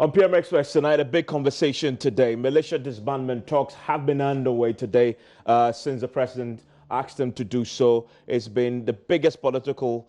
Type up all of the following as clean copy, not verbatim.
On PM Express tonight, a big conversation today. Militia disbandment talks have been underway today since the president asked them to do so. It's been the biggest political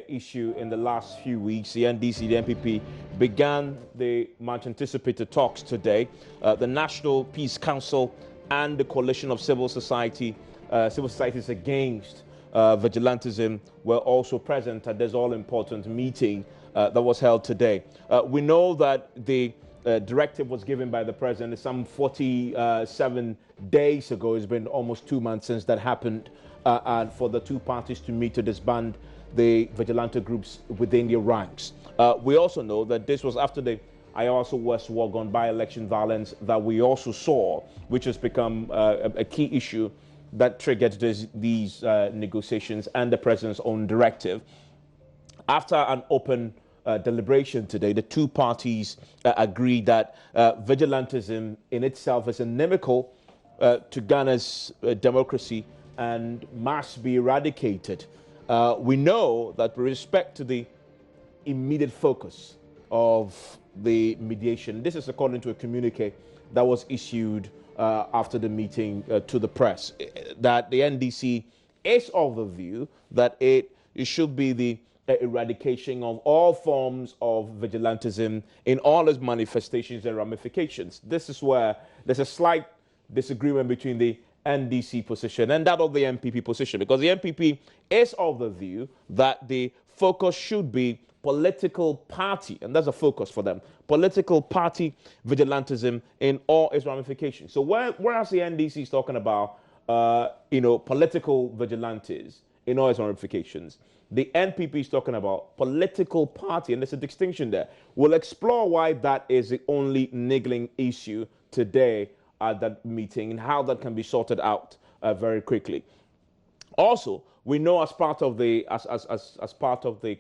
issue in the last few weeks. The NDC, the NPP began the much anticipated talks today. The National Peace Council and the coalition of civil societies against vigilantism were also present at this all-important meeting that was held today. We know that the directive was given by the president some 47 days ago. It's been almost 2 months since that happened, and for the two parties to meet to disband the vigilante groups within their ranks. We also know that this was after the Ayawaso West Wagon by-election violence that we also saw, which has become a key issue that triggered these negotiations and the president's own directive. After an open deliberation today, the two parties agreed that vigilantism in itself is inimical to Ghana's democracy and must be eradicated. We know that with respect to the immediate focus of the mediation, this is according to a communique that was issued after the meeting to the press, that the NDC is of the view that it should be the eradication of all forms of vigilantism in all its manifestations and ramifications. This is where there's a slight disagreement between the NDC position and that of the NPP position, because the NPP is of the view that the focus should be political party, and that's a focus for them, political party vigilantism in all its ramifications. So whereas the NDC is talking about, political vigilantes in all its ramifications, the NPP is talking about political party, and there's a distinction there. We'll explore why that is the only niggling issue today at that meeting and how that can be sorted out very quickly. Also, we know as part of the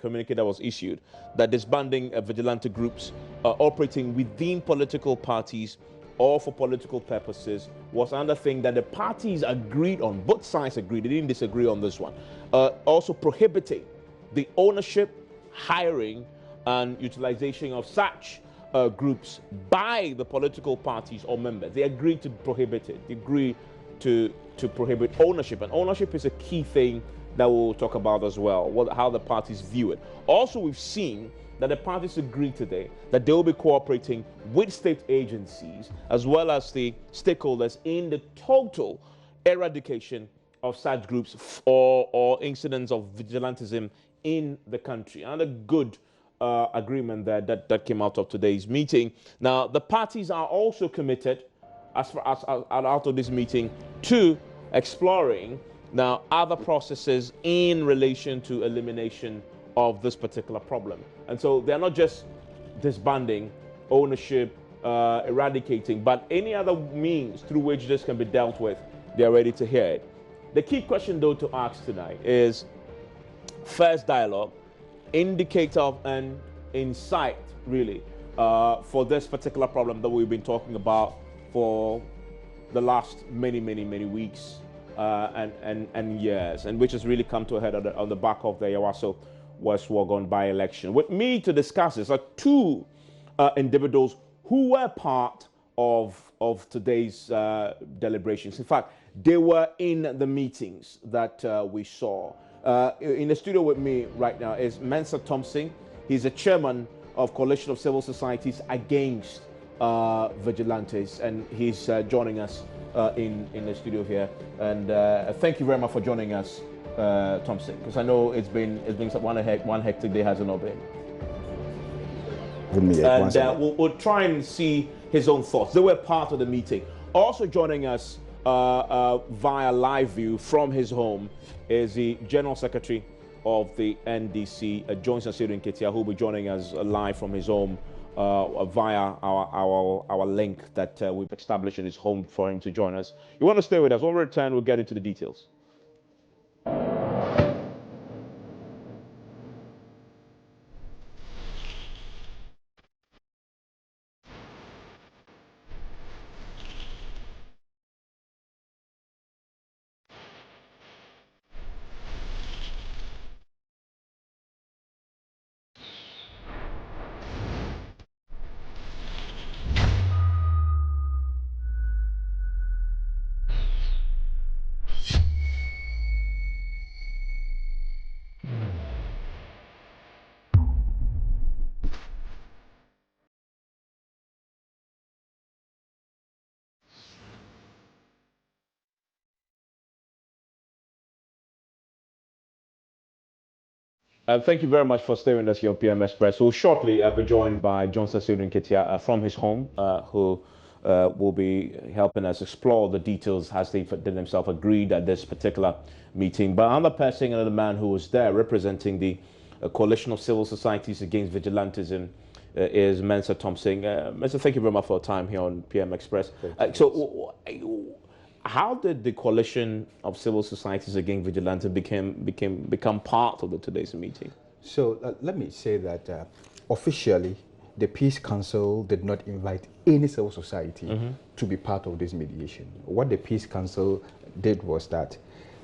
communique that was issued that disbanding vigilante groups operating within political parties or for political purposes was another thing that the parties agreed on. Both sides agreed. They didn't disagree on this one. Also prohibiting the ownership, hiring, and utilization of such groups by the political parties or members. They agreed to prohibit it. They agreed to prohibit ownership. And ownership is a key thing that we'll talk about as well, how the parties view it. Also, we've seen that the parties agreed today that they will be cooperating with state agencies as well as the stakeholders in the total eradication of such groups or incidents of vigilantism in the country. Another good agreement there that came out of today's meeting. Now, the parties are also committed, as out of this meeting, to exploring now other processes in relation to elimination of this particular problem. And so they're not just disbanding, ownership, eradicating, but any other means through which this can be dealt with, they're ready to hear it. The key question, though, to ask tonight is, first, dialogue, indicator and insight, really, for this particular problem that we've been talking about for the last many weeks and years, and which has really come to a head on the back of the Ayawaso West Wagon by-election. With me to discuss this are two individuals who were part of today's deliberations. In fact, they were in the meetings that we saw. In the studio with me right now is Mensah Thompson. He's the chairman of Coalition of Civil Societies Against Vigilantes, and he's joining us in the studio here. And thank you very much for joining us, Thompson, because I know it's been one hectic day, has it not been? And we'll try and see his own thoughts. They were part of the meeting. Also joining us via live view from his home is the General Secretary of the NDC, Asiedu Nketia, who will be joining us live from his home via our link that we've established in his home for him to join us. You want to stay with us? When we return, we'll get into the details. Thank you very much for staying with us here on PM Express. We'll shortly be joined by Asiedu Nketia from his home, who will be helping us explore the details as they themselves agreed at this particular meeting. But another person, another man who was there representing the Coalition of Civil Societies Against Vigilantism is Mensah Thompson. Mensah, thank you very much for your time here on PM Express. How did the Coalition of Civil Societies Against Vigilantism become part of today's meeting? So let me say that officially, the Peace Council did not invite any civil society to be part of this mediation. What the Peace Council did was that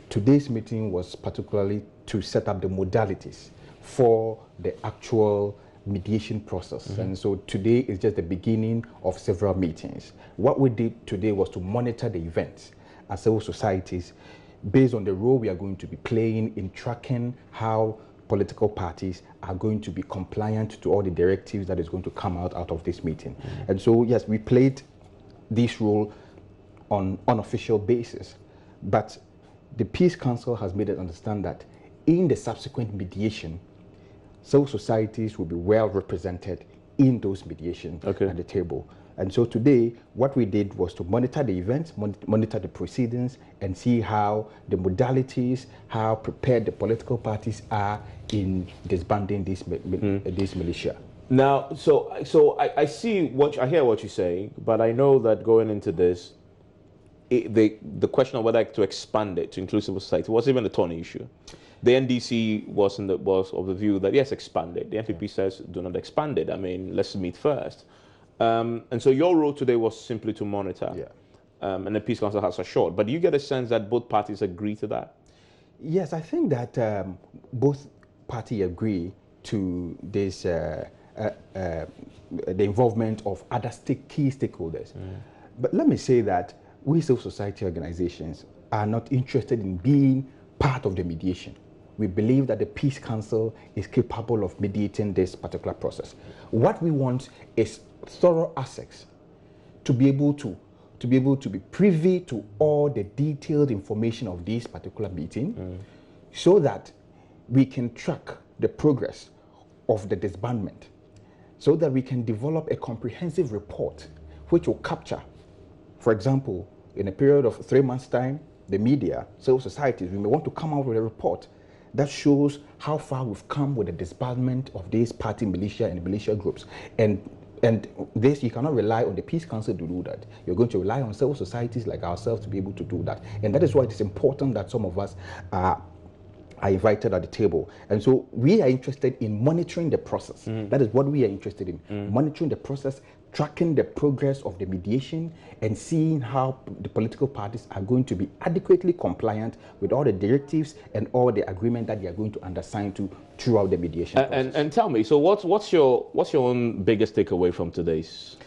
today's meeting was particularly to set up the modalities for the actual mediation process. And so today is just the beginning of several meetings. What we did today was to monitor the events as civil societies based on the role we are going to be playing in tracking how political parties are going to be compliant to all the directives that is going to come out of this meeting. And so, yes, we played this role on unofficial basis, but the Peace Council has made us understand that in the subsequent mediation, civil societies will be well represented in those mediations at the table. And so today, what we did was to monitor the events, monitor the proceedings, and see how the modalities, how prepared the political parties are in disbanding this militia. Now, so I hear what you're saying, but I know that going into this, the question of whether to expand it to include civil society was even a thorny issue. The NDC was of the view that yes, expand it. The NPP says do not expand it. I mean, let's meet first. And so your role today was simply to monitor. And the Peace Council has assured. But do you get a sense that both parties agree to that? Yes, I think that both parties agree to this, the involvement of other key stakeholders. But let me say that we civil society organizations are not interested in being part of the mediation. We believe that the Peace Council is capable of mediating this particular process. What we want is thorough access to be able to be privy to all the detailed information of this particular meeting, so that we can track the progress of the disbandment, so that we can develop a comprehensive report which will capture, for example, in a period of 3 months' time, the media, civil societies, we may want to come out with a report that shows how far we've come with the disbandment of these party militia and militia groups. And this, you cannot rely on the Peace Council to do that. You're going to rely on civil societies like ourselves to be able to do that. And that is why it is important that some of us are invited at the table. And so we are interested in monitoring the process. That is what we are interested in, monitoring the process, tracking the progress of the mediation, and seeing how the political parties are going to be adequately compliant with all the directives and all the agreement that they are going to undersign to throughout the mediation process. And tell me, so what's your own biggest takeaway from today's?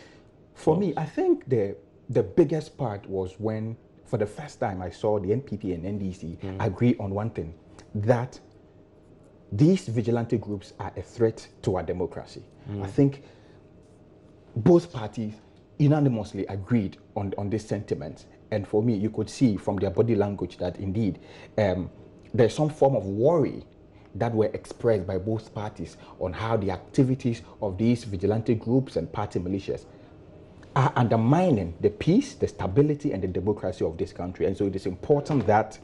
For me, I think the biggest part was when, for the first time, I saw the NPP and NDC agree on one thing, that these vigilante groups are a threat to our democracy. I think both parties unanimously agreed on this sentiment. And for me, you could see from their body language that indeed there's some form of worry that were expressed by both parties on how the activities of these vigilante groups and party militias are undermining the peace, the stability, and the democracy of this country. And so it is important that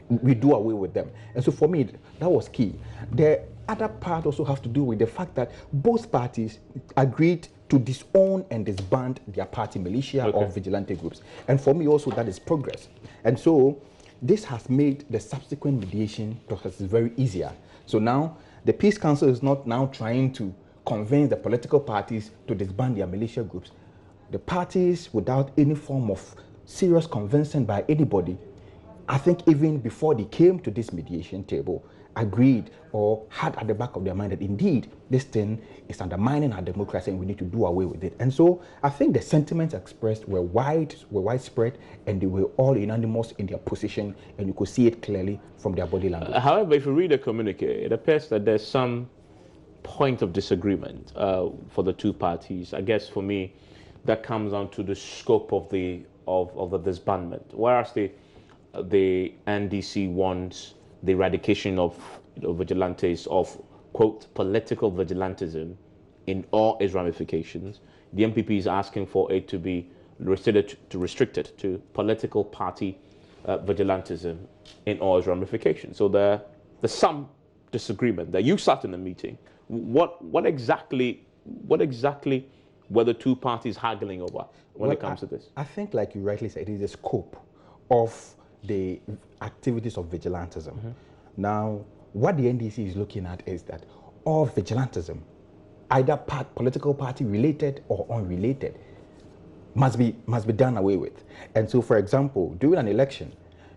we do away with them. And so for me, that was key. The other part also has to do with the fact that both parties agreed to disown and disband their party militia or vigilante groups. And for me also, that is progress. And so this has made the subsequent mediation process very easier. So now the Peace Council is not now trying to convince the political parties to disband their militia groups. The parties, without any form of serious convincing by anybody, I think even before they came to this mediation table, agreed or had at the back of their mind that indeed this thing is undermining our democracy and we need to do away with it. And so I think the sentiments expressed were widespread, and they were all unanimous in their position, and you could see it clearly from their body language. However, if you read the communique, it appears that there's some point of disagreement for the two parties. I guess for me, that comes down to the scope of the disbandment. Whereas the NDC wants the eradication of vigilantes of, quote, political vigilantism in all its ramifications. The MPP is asking for it to be restricted to political party vigilantism in all its ramifications. So there's some disagreement that you sat in the meeting. What exactly were the two parties haggling over when it comes to this? I think, like you rightly said, it is the scope of the activities of vigilantism. Now, what the NDC is looking at is that all vigilantism, either political party related or unrelated, must be done away with. And so, for example, during an election,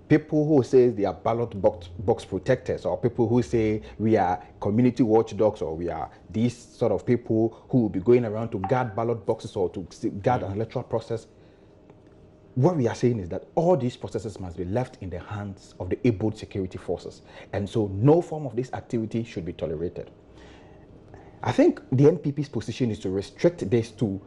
people who say they are ballot box protectors, or people who say we are community watchdogs, or we are these sort of people who will be going around to guard ballot boxes or to guard an electoral process, what we are saying is that all these processes must be left in the hands of the able security forces. And so no form of this activity should be tolerated. I think the NPP's position is to restrict this to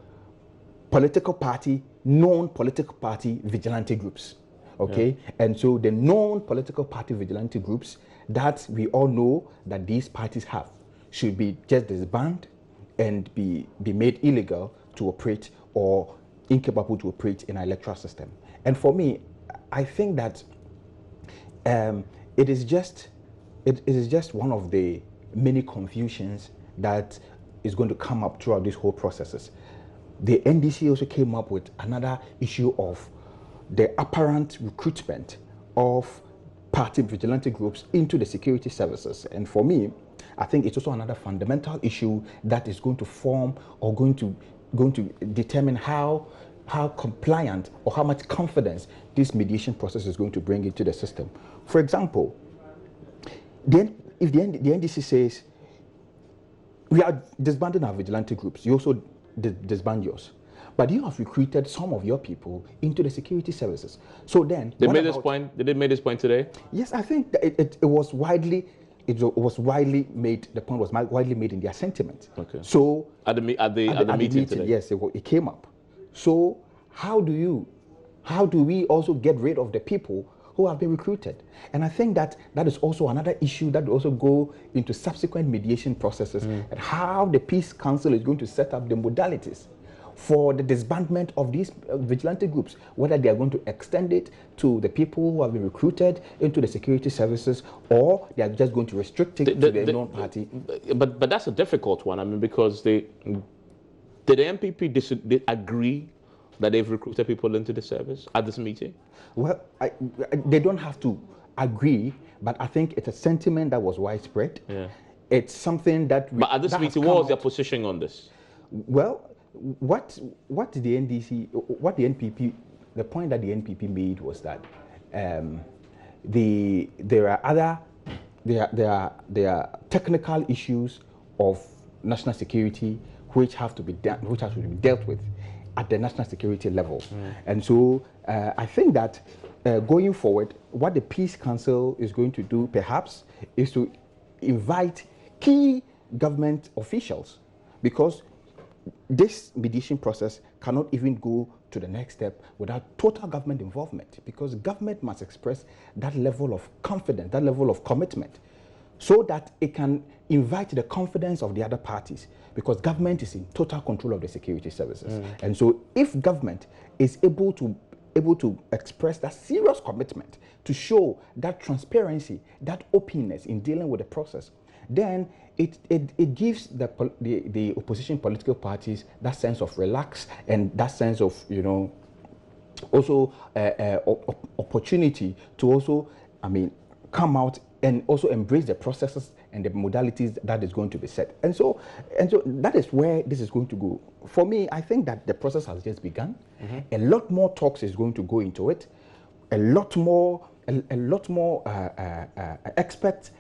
known political party vigilante groups. Okay, and so the known political party vigilante groups that we all know that these parties have should be just disbanded and be made illegal to operate or incapable to operate in our electoral system. And for me, I think that it is just one of the many confusions that is going to come up throughout these whole processes. The NDC also came up with another issue of the apparent recruitment of party vigilante groups into the security services. And for me, I think it's also another fundamental issue that is going to form or going to determine how compliant or how much confidence this mediation process is going to bring into the system. For example, if the NDC says, we are disbanding our vigilante groups, you also disband yours. But you have recruited some of your people into the security services. So then, they made this point. Did they make this point today? Yes, I think that it was widely made. The point was widely made in their sentiment. Okay. So at the meeting today, yes, it came up. So how do we also get rid of the people who have been recruited? And I think that is also another issue that will also go into subsequent mediation processes, and how the Peace Council is going to set up the modalities for the disbandment of these vigilante groups, whether they are going to extend it to the people who have been recruited into the security services, or they are just going to restrict it to the known party. But that's a difficult one. I mean, because did the MPP agree that they've recruited people into the service at this meeting? Well, they don't have to agree, but I think it's a sentiment that was widespread. Yeah. It's something that... But at this meeting, what was their position on this? Well, what the NPP, the point that the NPP made was that there are technical issues of national security which have to be dealt with at the national security level. And so I think that going forward, what the Peace Council is going to do perhaps is to invite key government officials, because this mediation process cannot even go to the next step without total government involvement, because government must express that level of confidence, that level of commitment, so that it can invite the confidence of the other parties, because government is in total control of the security services. And so if government is able to express that serious commitment to show that transparency, that openness in dealing with the process, then it gives the opposition political parties that sense of relax and that sense of, also opportunity to also, come out and also embrace the processes and the modalities that is going to be set. And so that is where this is going to go. For me, I think that the process has just begun. A lot more talks is going to go into it. A lot more experts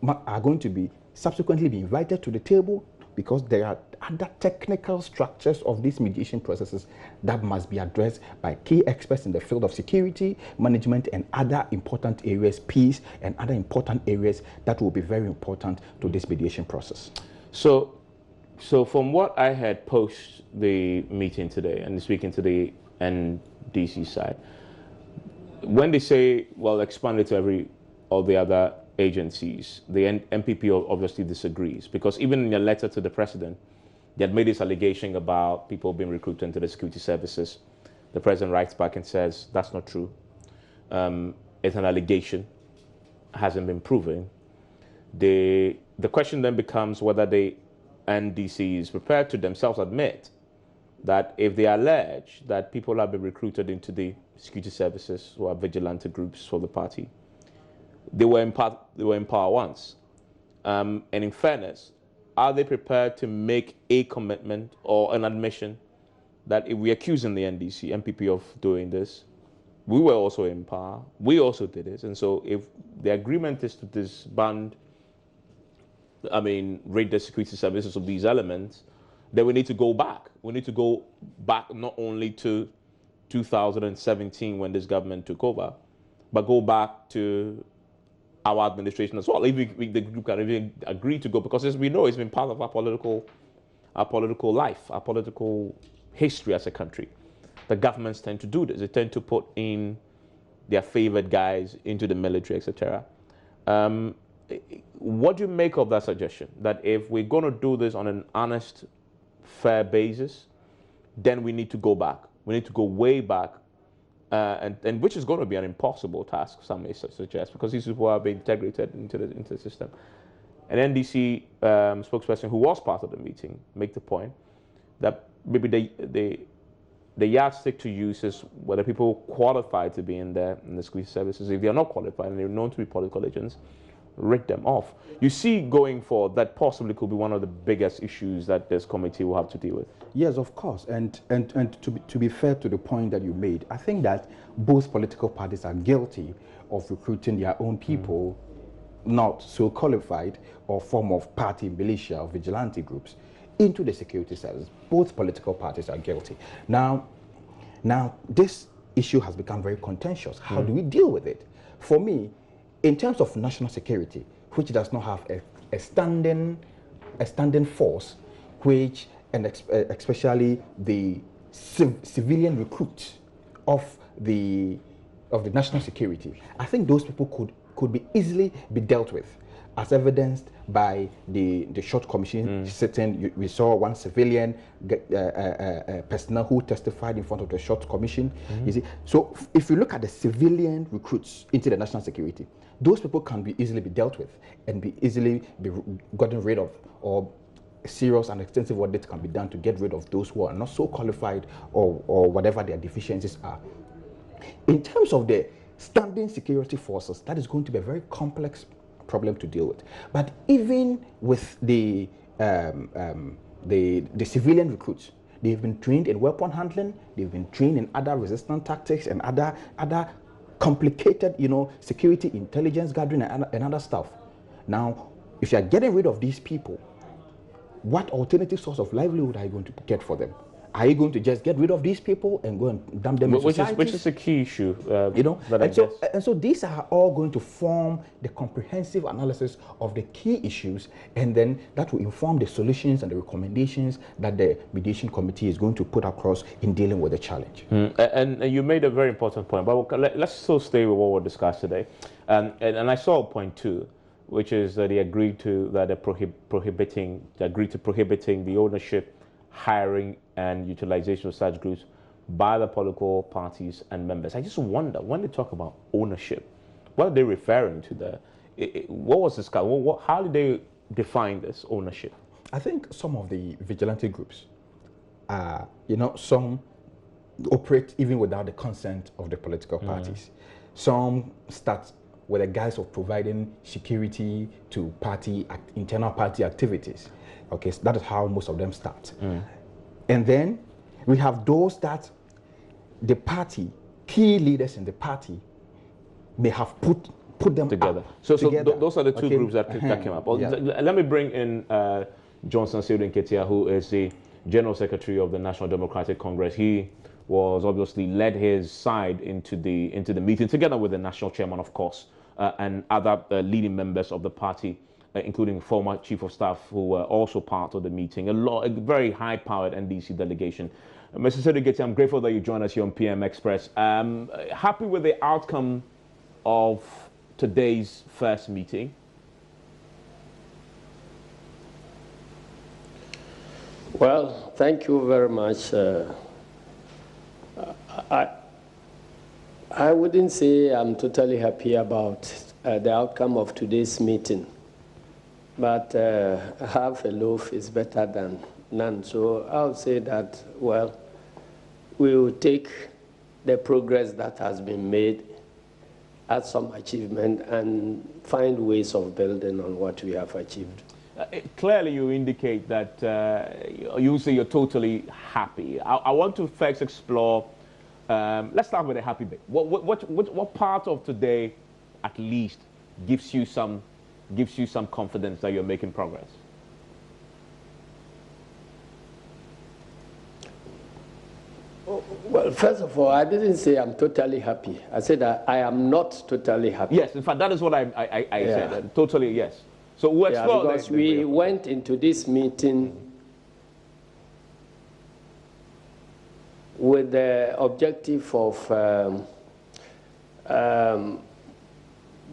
are going to be subsequently be invited to the table, because there are other technical structures of these mediation processes that must be addressed by key experts in the field of security, management, and other important areas, peace, and other important areas that will be very important to this mediation process. So from what I had post the meeting today and speaking to the NDC side, when they say, well, expand it to every all the other agencies, the MPP obviously disagrees, because even in a letter to the president, they had made this allegation about people being recruited into the security services. The president writes back and says, that's not true. It's an allegation, hasn't been proven. The question then becomes whether the NDC is prepared to themselves admit that if they allege that people have been recruited into the security services who are vigilante groups for the party, they were in power once. And in fairness, are they prepared to make a commitment or an admission that if we're accusing the NDC, MPP of doing this, we were also in power, we also did it, and so if the agreement is to disband, rid the security services of these elements, then we need to go back. We need to go back not only to 2017 when this government took over, but go back to our administration as well. If the group can even agree to go, because as we know, it's been part of our political life, our political history as a country. The governments tend to do this. They tend to put in their favored guys into the military, etc. What do you make of that suggestion? That if we're going to do this on an honest, fair basis, then we need to go back. We need to go way back, and which is going to be an impossible task, some may suggest, because these people are being integrated into the system. An NDC spokesperson who was part of the meeting make the point that maybe the yardstick to use is whether people qualify to be in the security services. If they are not qualified and they're known to be political agents, rid them off. You see, going forward, that possibly could be one of the biggest issues that this committee will have to deal with. Yes, of course. And to be fair to the point that you made, I think that both political parties are guilty of recruiting their own people, not so qualified, or form of party militia or vigilante groups into the security services. Both political parties are guilty. Now this issue has become very contentious. How do we deal with it? For me, in terms of national security, which does not have a standing force, which, and especially the civilian recruits of the national security, I think those people could be easily be dealt with, as evidenced by the short commission sitting. We saw one civilian personnel who testified in front of the short commission. You see, so if you look at the civilian recruits into the national security, those people can be easily be dealt with and be easily be gotten rid of, or serious and extensive audit can be done to get rid of those who are not so qualified, or whatever their deficiencies are. In terms of the standing security forces, that is going to be a very complex problem to deal with. But even with the civilian recruits, they've been trained in weapon handling, they've been trained in other resistance tactics and other complicated, security intelligence gathering and other stuff. Now, if you are getting rid of these people, what alternative source of livelihood are you going to get for them? Are you going to just get rid of these people and go and dump them in society? Which is a key issue, and so these are all going to form the comprehensive analysis of the key issues, and then that will inform the solutions and the recommendations that the mediation committee is going to put across in dealing with the challenge. And you made a very important point, but let's still stay with what we're discussing today. And I saw point 2, which is that they agreed to prohibiting the ownership, hiring and utilization of such groups by the political parties and members. I just wonder, when they talk about ownership, what are they referring to there? What was this? How did they define this ownership? I think some of the vigilante groups, some operate even without the consent of the political parties. Some start with the guise of providing security to internal party activities. Okay, so that is how most of them start. And then we have those that the party, key leaders in the party, may have put them together. Together. Those are the two groups that came up. Well, let me bring in Asiedu Nketia, who is the General Secretary of the National Democratic Congress. He was obviously led his side into the meeting, together with the national chairman, of course, and other leading members of the party, including former chief of staff who were also part of the meeting, a very high-powered NDC delegation. Mr. Asiedu Nketia, I'm grateful that you joined us here on PM Express. Happy with the outcome of today's first meeting? Well, thank you very much. I wouldn't say I'm totally happy about the outcome of today's meeting, but half a loaf is better than none. So I'll say that, well, we will take the progress that has been made as some achievement and find ways of building on what we have achieved. Clearly, you indicate that you say you're totally happy. I want to first explore. Let's start with the happy bit. What part of today, at least, gives you some confidence that you're making progress? Well, first of all, I didn't say I'm totally happy. I said that I am not totally happy. Yes, in fact, that is what I said. Totally, yes. So we'll explore because we went into this meeting with the objective of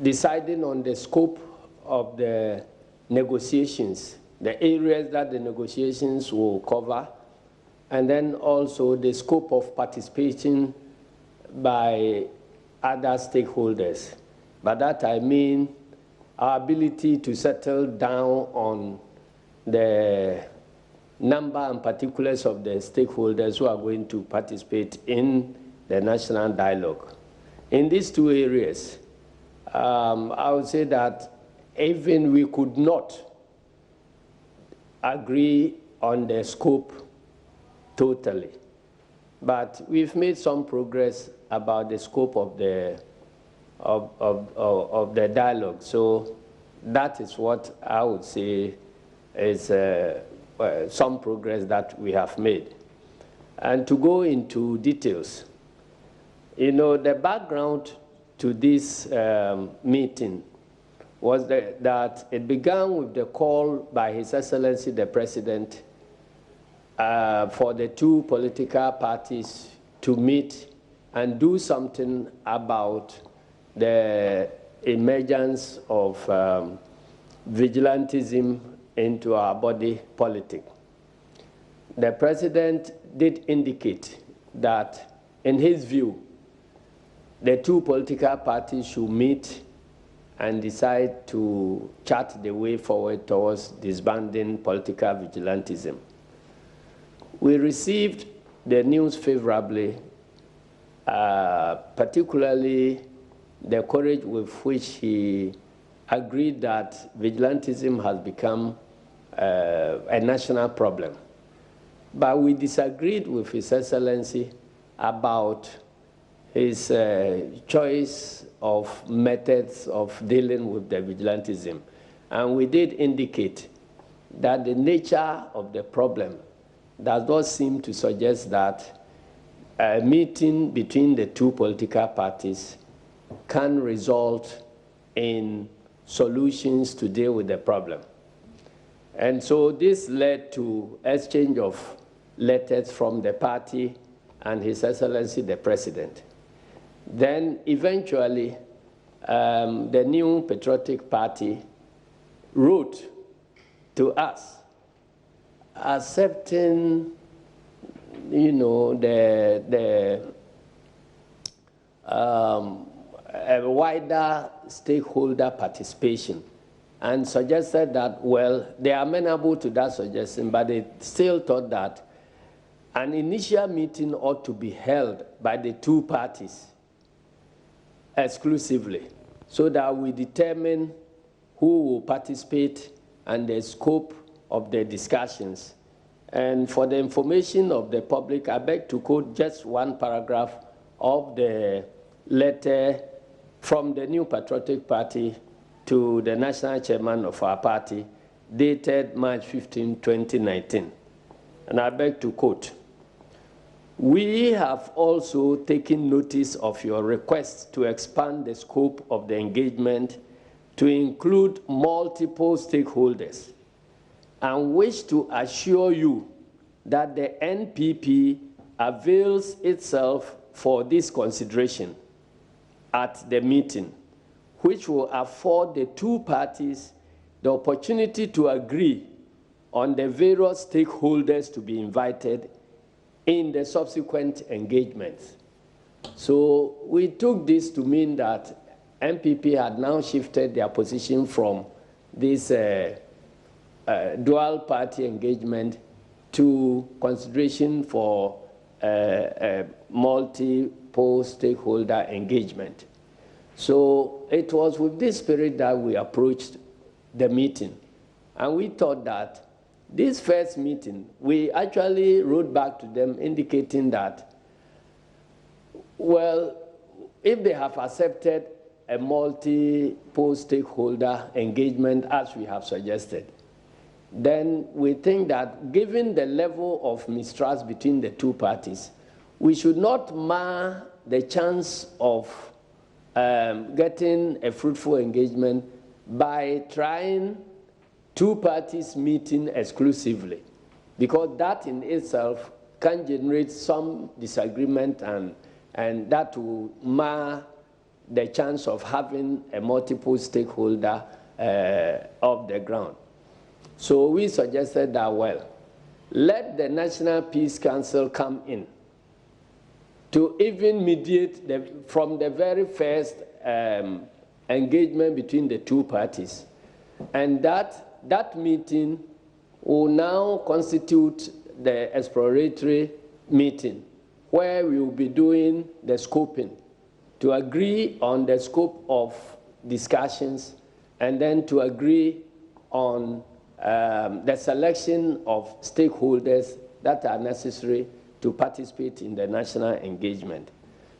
deciding on the scope of the negotiations, the areas that the negotiations will cover, and then also the scope of participation by other stakeholders. By that I mean our ability to settle down on the number and particulars of the stakeholders who are going to participate in the national dialogue. In these two areas, I would say that even we could not agree on the scope totally, but we've made some progress about the scope of the dialogue. So that is what I would say is some progress that we have made. And to go into details, you know, the background to this meeting was that it began with the call by His Excellency the President for the two political parties to meet and do something about the emergence of vigilantism into our body politic. The President did indicate that, in his view, the two political parties should meet and decide to chart the way forward towards disbanding political vigilantism. We received the news favorably, particularly the courage with which he agreed that vigilantism has become a national problem. But we disagreed with His Excellency about his choice of methods of dealing with the vigilantism. And we did indicate that the nature of the problem does not seem to suggest that a meeting between the two political parties can result in solutions to deal with the problem. And so this led to exchange of letters from the party and His Excellency the President. Then eventually, the New Patriotic Party wrote to us accepting, you know, a wider stakeholder participation, and suggested that, well, they are amenable to that suggestion, but they still thought that an initial meeting ought to be held by the two parties exclusively, so that we determine who will participate and the scope of the discussions. And for the information of the public, I beg to quote just one paragraph of the letter from the New Patriotic Party to the national chairman of our party, dated March 15, 2019. And I beg to quote, "We have also taken notice of your request to expand the scope of the engagement to include multiple stakeholders, and wish to assure you that the NPP avails itself for this consideration at the meeting, which will afford the two parties the opportunity to agree on the various stakeholders to be invited in the subsequent engagements. So we took this to mean that MPP had now shifted their position from this dual party engagement to consideration for multiple stakeholder engagement. So it was with this spirit that we approached the meeting. And we thought that this first meeting, we actually wrote back to them indicating that, well, if they have accepted a multiple stakeholder engagement as we have suggested, then we think that given the level of mistrust between the two parties, we should not mar the chance of getting a fruitful engagement by trying two parties meeting exclusively, because that in itself can generate some disagreement and that will mar the chance of having a multiple stakeholder off the ground. So we suggested that, well, let the National Peace Council come in to even mediate from the very first engagement between the two parties. And that meeting will now constitute the exploratory meeting where we will be doing the scoping to agree on the scope of discussions and then to agree on the selection of stakeholders that are necessary to participate in the national engagement.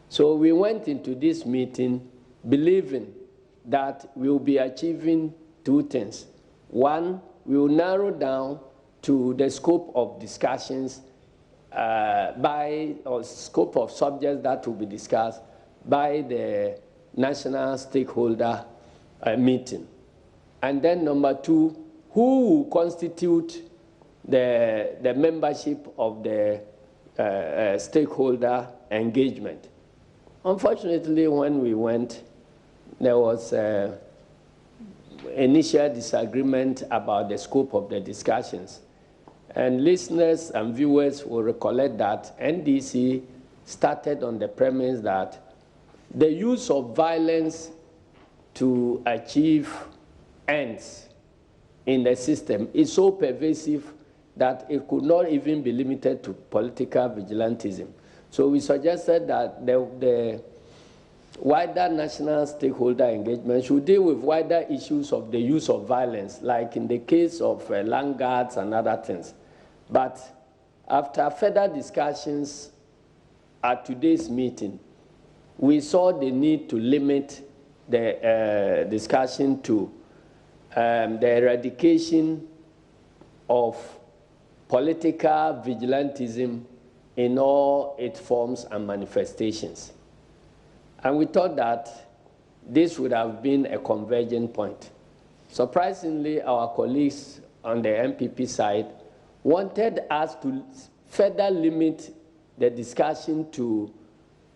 So we went into this meeting believing that we will be achieving two things. One, we will narrow down to the scope of discussions or scope of subjects that will be discussed by the national stakeholder meeting. And then number two, who will constitute the membership of the stakeholder engagement. Unfortunately, when we went, there was initial disagreement about the scope of the discussions. And listeners and viewers will recollect that NDC started on the premise that the use of violence to achieve ends in the system is so pervasive that it could not even be limited to political vigilantism. So we suggested that the wider national stakeholder engagement should deal with wider issues of the use of violence, like in the case of land guards and other things. But after further discussions at today's meeting, we saw the need to limit the discussion to the eradication of political vigilantism in all its forms and manifestations. And we thought that this would have been a converging point. Surprisingly, our colleagues on the MPP side wanted us to further limit the discussion to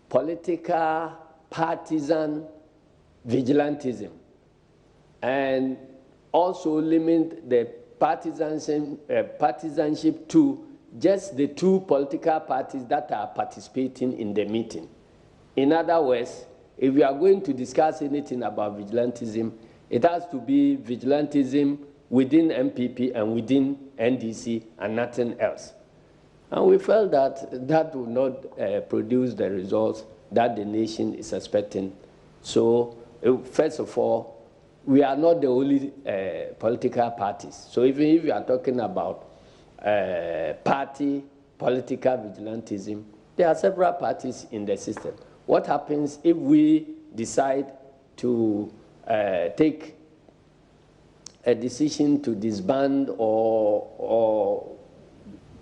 political partisan vigilantism and also limit the partisanship to just the two political parties that are participating in the meeting. In other words, if we are going to discuss anything about vigilantism, it has to be vigilantism within MPP and within NDC and nothing else. And we felt that that would not produce the results that the nation is expecting. So, first of all, we are not the only political parties. So even if we are talking about party political vigilantism, there are several parties in the system. What happens if we decide to take a decision to disband or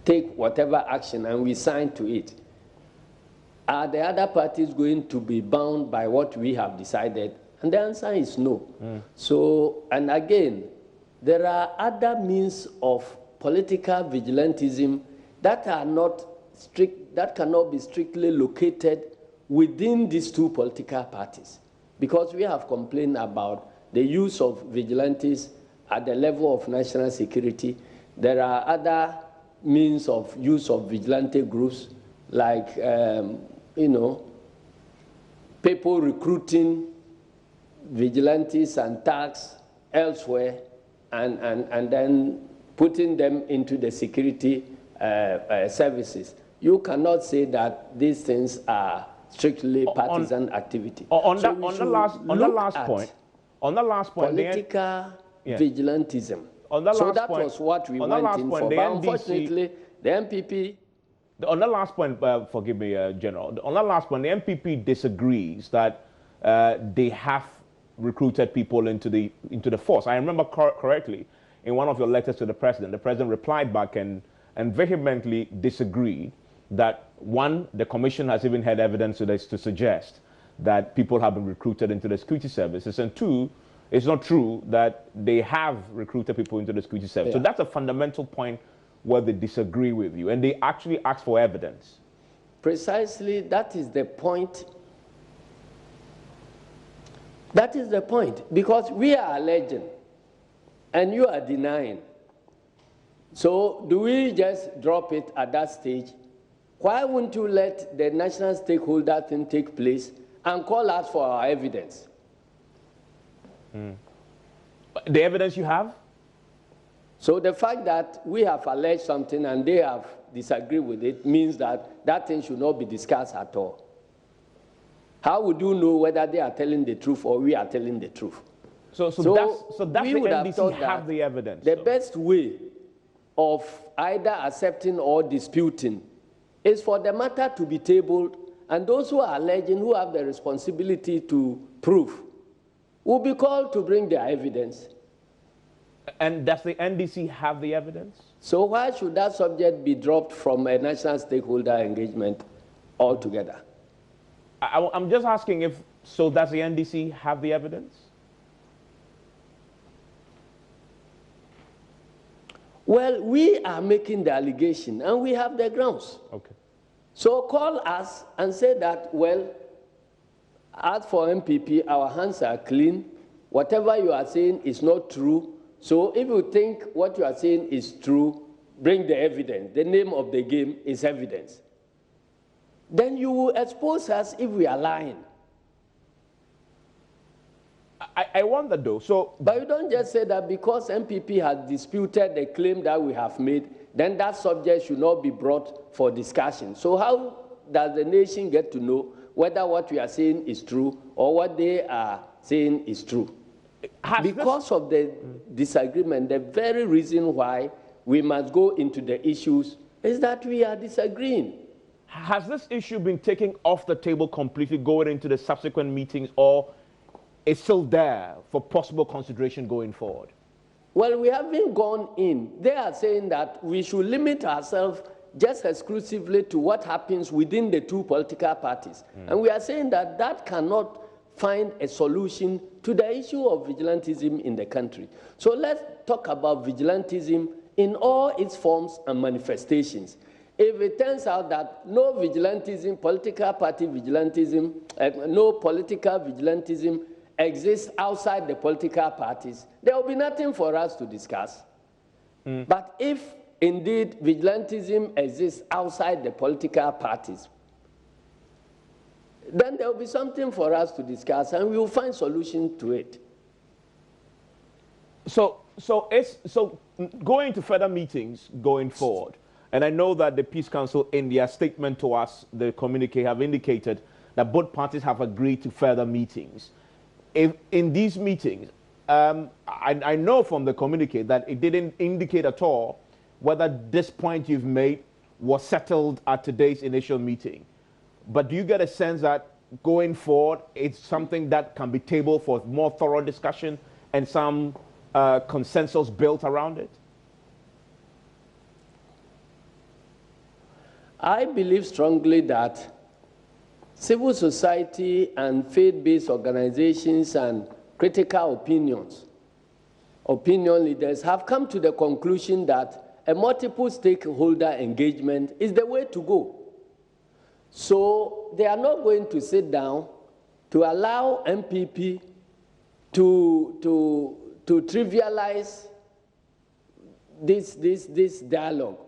take whatever action and we sign to it? Are the other parties going to be bound by what we have decided? And the answer is no. So, and again, there are other means of political vigilantism that are not strict, that cannot be strictly located within these two political parties. because we have complained about the use of vigilantes at the level of national security. There are other means of use of vigilante groups, like, you know, people recruiting vigilantes and thugs elsewhere, and then putting them into the security services. You cannot say that these things are strictly partisan activity. On the last point, political vigilantism. That was what we went in for. But unfortunately, the MPP. On the last point, forgive me, General. On the last point, the MPP disagrees that they have recruited people into the force. I remember correctly, in one of your letters to the president replied back and vehemently disagreed that, one, the commission has even had evidence to suggest that people have been recruited into the security services, and two, it's not true that they have recruited people into the security service. So that's a fundamental point where they disagree with you, and they actually ask for evidence. Precisely, that is the point. That is the point, because we are alleging, and you are denying. So do we just drop it at that stage? Why wouldn't you let the national stakeholder thing take place and call us for our evidence? The evidence you have? So the fact that we have alleged something and they have disagreed with it means that that thing should not be discussed at all. How would you know whether they are telling the truth or we are telling the truth? So that's the NDC have the evidence. The best way of either accepting or disputing is for the matter to be tabled, and those who are alleging, who have the responsibility to prove, will be called to bring their evidence. And does the NDC have the evidence? So why should that subject be dropped from a national stakeholder engagement altogether? I'm just asking if, so does the NDC have the evidence? Well, we are making the allegation and we have the grounds. Okay. So call us and say that, well, as for MPP, our hands are clean. Whatever you are saying is not true. So if you think what you are saying is true, bring the evidence. The name of the game is evidence. Then you will expose us if we are lying. I wonder though, so... But you don't just say that because MPP has disputed the claim that we have made, then that subject should not be brought for discussion. So how does the nation get to know whether what we are saying is true or what they are saying is true? Because of the disagreement, the very reason why we must go into the issues is that we are disagreeing. Has this issue been taken off the table completely going into the subsequent meetings, or is still there for possible consideration going forward? Well, we haven't gone in. They are saying that we should limit ourselves just exclusively to what happens within the two political parties. And we are saying that that cannot find a solution to the issue of vigilantism in the country. So let's talk about vigilantism in all its forms and manifestations. If it turns out that no vigilantism, political party vigilantism, no political vigilantism exists outside the political parties, there will be nothing for us to discuss. But if indeed vigilantism exists outside the political parties, then there will be something for us to discuss and we will find solution to it. So going to further meetings going forward, and I know that the Peace Council in their statement to us, the communique, have indicated that both parties have agreed to further meetings. If in these meetings, I know from the communique that it didn't indicate at all whether this point you've made was settled at today's initial meeting. But do you get a sense that going forward, it's something that can be tabled for more thorough discussion and some consensus built around it? I believe strongly that civil society and faith-based organizations and critical opinion leaders have come to the conclusion that a multiple stakeholder engagement is the way to go. So they are not going to sit down to allow MPP to trivialize this dialogue,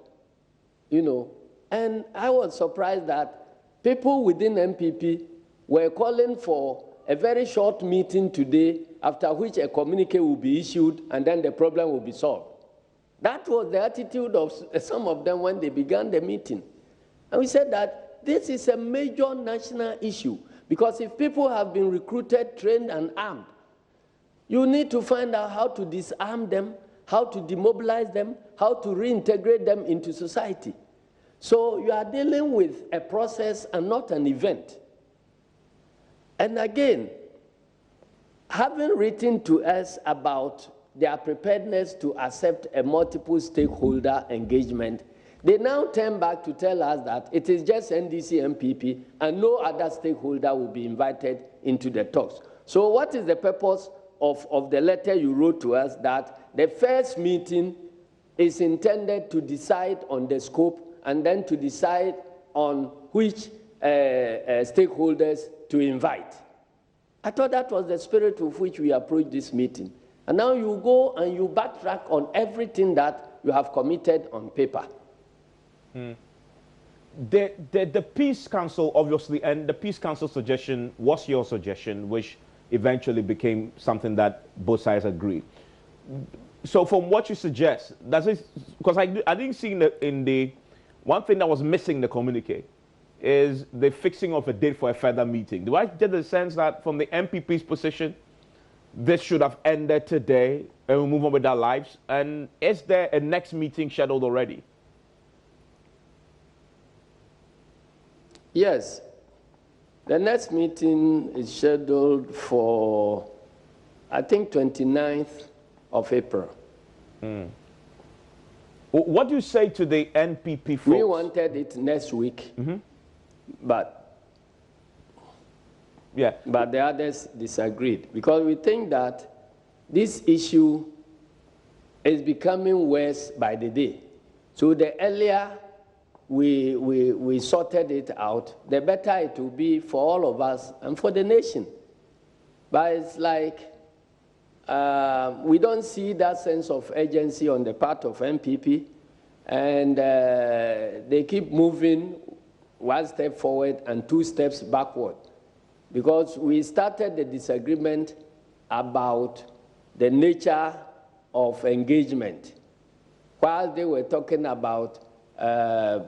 you know. And I was surprised that people within MPP were calling for a very short meeting today, after which a communique will be issued and then the problem will be solved. That was the attitude of some of them when they began the meeting. And we said that this is a major national issue, because if people have been recruited, trained, and armed, you need to find out how to disarm them, how to demobilize them, how to reintegrate them into society. So you are dealing with a process and not an event. And again, having written to us about their preparedness to accept a multiple stakeholder engagement, they now turn back to tell us that it is just NDC MPP and no other stakeholder will be invited into the talks. So what is the purpose of the letter you wrote to us, that the first meeting is intended to decide on the scope and then to decide on which stakeholders to invite? I thought that was the spirit with which we approached this meeting. And now you go and you backtrack on everything that you have committed on paper. The Peace Council, obviously, and the Peace Council suggestion was your suggestion, which eventually became something that both sides agreed. So from what you suggest, does it, because I didn't see in the one thing that was missing in the communique is the fixing of a date for a further meeting. Do I get the sense that from the MPP's position, this should have ended today and we move on with our lives? And is there a next meeting scheduled already? Yes. The next meeting is scheduled for, I think, 29th of April. What do you say to the NPP folks? We wanted it next week, but the others disagreed, because we think that this issue is becoming worse by the day. So the earlier we sorted it out, the better it will be for all of us and for the nation. But it's like we don't see that sense of urgency on the part of MPP, and they keep moving one step forward and two steps backward, because we started the disagreement about the nature of engagement, while they were talking about a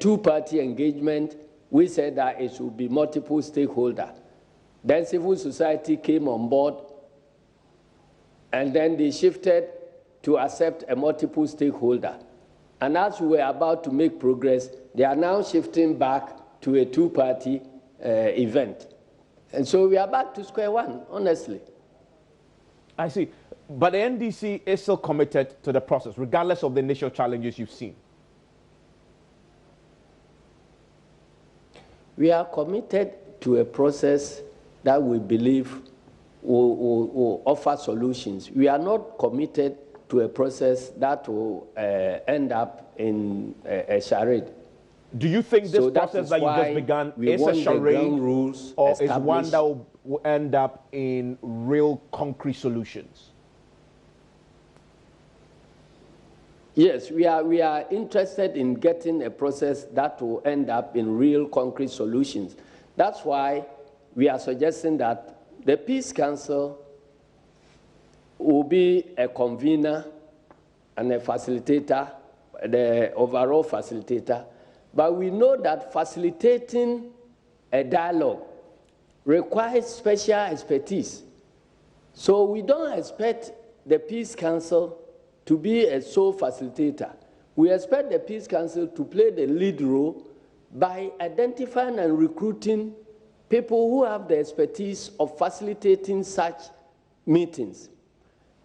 two-party engagement. We said that it should be multiple stakeholder. Then civil society came on board, and then they shifted to accept a multiple stakeholder. And as we were about to make progress, they are now shifting back to a two-party event. And so we are back to square one, honestly. I see. But the NDC is still committed to the process, regardless of the initial challenges you've seen. We are committed to a process that we believe will offer solutions. We are not committed to a process that will end up in a charade. Do you think this process that you just began is a charade, or is one that will end up in real concrete solutions? Yes, we are interested in getting a process that will end up in real concrete solutions. That's why we are suggesting that the Peace Council will be a convener and a facilitator, the overall facilitator. But we know that facilitating a dialogue requires special expertise. So we don't expect the Peace Council to be a sole facilitator. We expect the Peace Council to play the lead role by identifying and recruiting people who have the expertise of facilitating such meetings.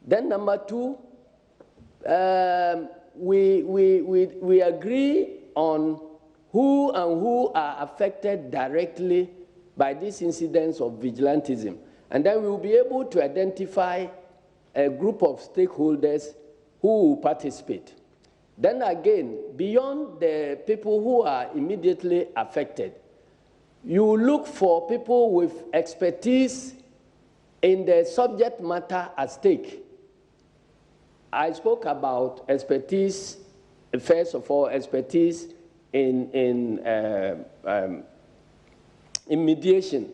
Then number two, we agree on who are affected directly by these incidents of vigilantism. And then we will be able to identify a group of stakeholders who will participate. Then again, beyond the people who are immediately affected, you look for people with expertise in the subject matter at stake. I spoke about expertise, first of all, expertise in mediation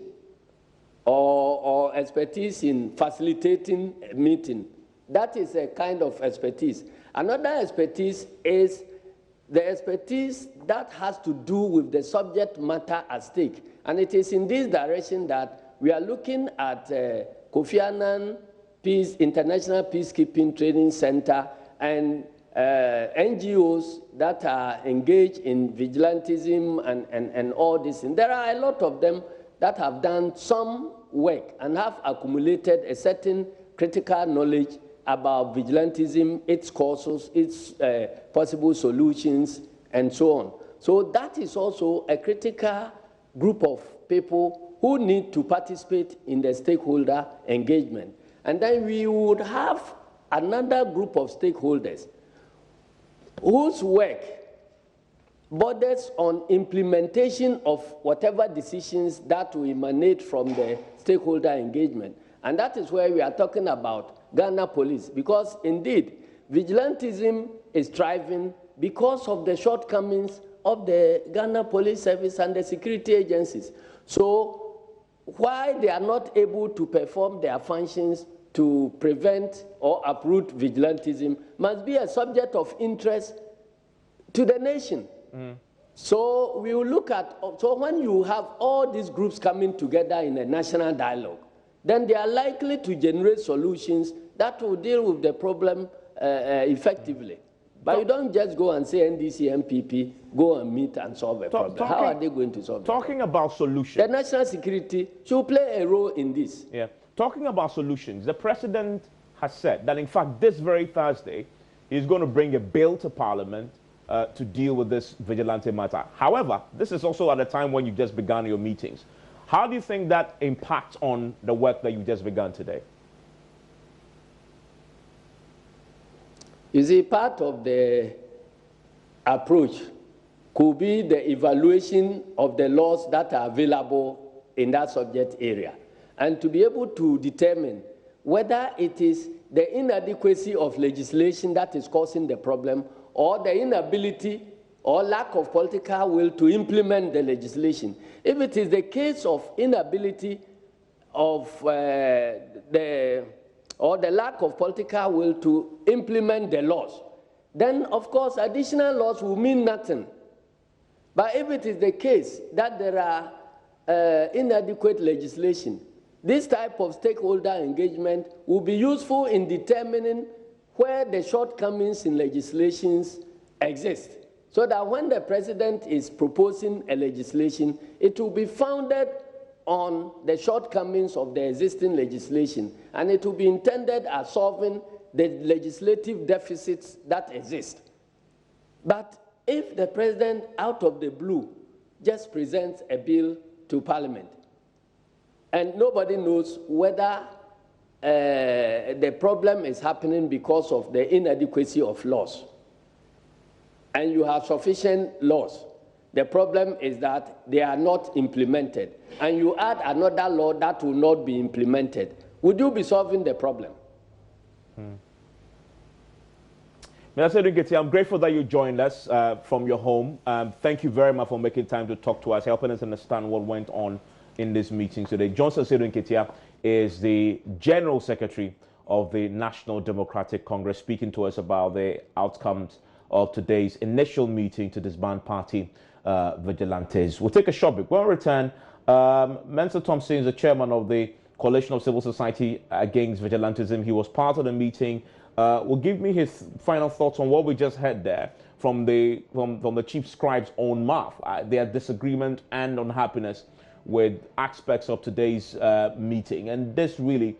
or expertise in facilitating a meeting. That is a kind of expertise. Another expertise is the expertise that has to do with the subject matter at stake. And it is in this direction that we are looking at Kofi Annan International Peacekeeping Training Center and NGOs that are engaged in vigilantism and all this. And there are a lot of them that have done some work and have accumulated a certain critical knowledge about vigilantism, its causes, its possible solutions, and so on. So that is also a critical group of people who need to participate in the stakeholder engagement. And then we would have another group of stakeholders whose work borders on implementation of whatever decisions that will emanate from the stakeholder engagement. And that is where we are talking about Ghana Police, because indeed, vigilantism is thriving because of the shortcomings of the Ghana Police Service and the security agencies. So why they are not able to perform their functions to prevent or uproot vigilantism must be a subject of interest to the nation. So we will look at, so when you have all these groups coming together in a national dialogue, then they are likely to generate solutions that will deal with the problem effectively. But you don't just go and say NDC, MPP, go and meet and solve a problem. How are they going to solve it? Talking about solutions. The national security should play a role in this. Yeah. Talking about solutions, the president has said that, in fact, this very Thursday, he's going to bring a bill to Parliament to deal with this vigilante matter. However, this is also at a time when you've just begun your meetings. How do you think that impacts on the work that you've just begun today? You see, part of the approach could be the evaluation of the laws that are available in that subject area, and to be able to determine whether it is the inadequacy of legislation that is causing the problem, or the inability or lack of political will to implement the legislation. If it is the case of inability of or the lack of political will to implement the laws, then of course additional laws will mean nothing. But if it is the case that there are inadequate legislation, this type of stakeholder engagement will be useful in determining where the shortcomings in legislations exist, so that when the president is proposing a legislation, it will be founded on the shortcomings of the existing legislation, and it will be intended as solving the legislative deficits that exist. But if the president, out of the blue, just presents a bill to Parliament, and nobody knows whether the problem is happening because of the inadequacy of laws, and you have sufficient laws, the problem is that they are not implemented, and you add another law that will not be implemented, would you be solving the problem? Asiedu Nketia, I'm grateful that you joined us from your home. Thank you very much for making time to talk to us, helping us understand what went on in this meeting today. Asiedu Nketia is the General Secretary of the National Democratic Congress, speaking to us about the outcomes of today's initial meeting to disband party vigilantes. We'll take a short break. When we return, Mensah Thompson is the chairman of the Coalition of Civil Society Against Vigilantism. He was part of the meeting. Will give me his final thoughts on what we just heard there from the chief scribe's own mouth, their disagreement and unhappiness with aspects of today's meeting. And this really,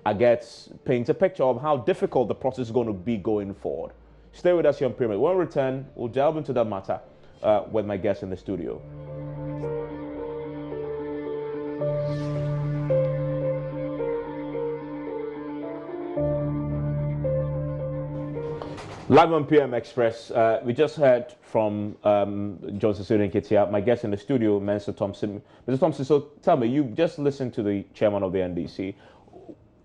I guess, paints a picture of how difficult the process is going to be going forward. Stay with us here on Pyramid. When we return, we'll delve into that matter with my guest in the studio. Live on PM Express, we just heard from Asiedu Nketia, my guest in the studio, Mr. Thompson. Mr. Thompson, so tell me, you just listened to the chairman of the NDC.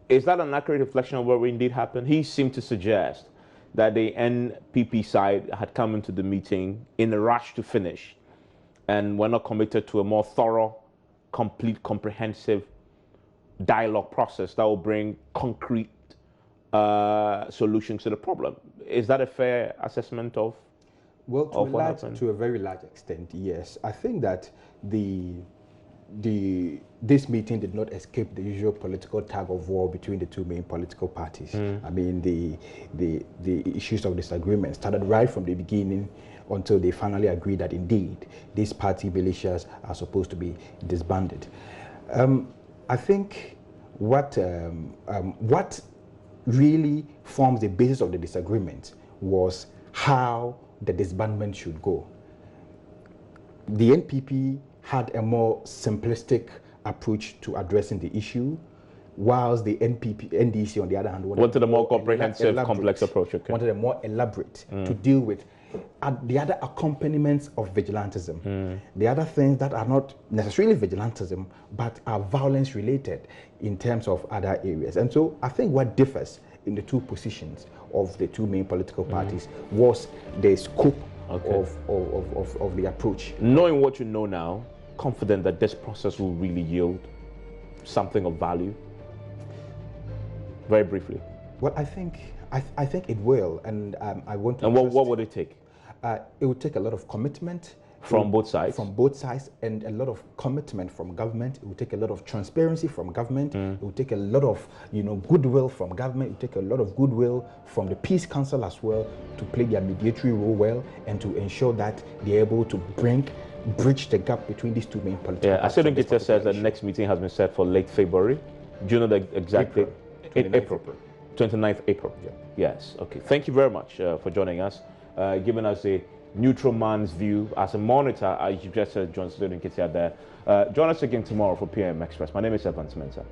Is that an accurate reflection of what indeed happened? He seemed to suggest that the NPP side had come into the meeting in a rush to finish and were not committed to a more thorough, complete, comprehensive dialogue process that will bring concrete solutions to the problem. Is that a fair assessment of? Well, to a very large extent, yes. I think that this meeting did not escape the usual political tug of war between the two main political parties. I mean, the issues of disagreement started right from the beginning until they finally agreed that indeed these party militias are supposed to be disbanded. I think what really forms the basis of the disagreement was how the disbandment should go. The NPP had a more simplistic approach to addressing the issue, whilst the NDC, on the other hand, wanted a more comprehensive, complex approach. Okay. Wanted a more elaborate to deal with the other accompaniments of vigilantism, the other things that are not necessarily vigilantism, but are violence related in terms of other areas. And so I think what differs in the two positions of the two main political parties was the scope of the approach. Knowing what you know now, confident that this process will really yield something of value? Very briefly. Well, I think it will, and I want to. And what would it take? It would take a lot of commitment from both sides. From both sides, and a lot of commitment from government. It would take a lot of transparency from government. It would take a lot of goodwill from government. It would take a lot of goodwill from the Peace Council as well to play their mediatory role well and to ensure that they're able to bridge the gap between these two main political parties. Asiedu Nketia says that the next meeting has been set for late February. Do you know the exact date? April. 29th April. Yeah. Yes. Okay. Thank you very much for joining us, giving us a neutral man's view as a monitor. As you just said, Asiedu Nketia there. Join us again tomorrow for PM Express. My name is Thompson Mensah.